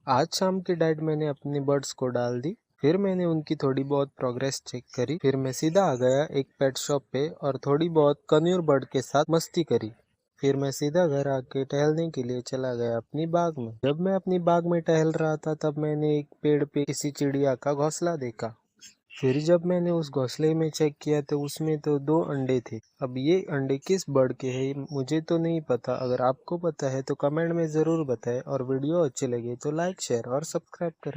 आज शाम की डाइट मैंने अपने बर्ड्स को डाल दी। फिर मैंने उनकी थोड़ी बहुत प्रोग्रेस चेक करी। फिर मैं सीधा आ गया एक पेट शॉप पे और थोड़ी बहुत कन्यूर बर्ड के साथ मस्ती करी। फिर मैं सीधा घर आके टहलने के लिए चला गया अपनी बाग में। जब मैं अपनी बाग में टहल रहा था तब मैंने एक पेड़ पे किसी चिड़िया का घोंसला देखा। फिर जब मैंने उस घोंसले में चेक किया तो उसमें तो 2 अंडे थे। अब ये अंडे किस बर्ड के हैं मुझे तो नहीं पता। अगर आपको पता है तो कमेंट में ज़रूर बताएं और वीडियो अच्छी लगे तो लाइक शेयर और सब्सक्राइब करें।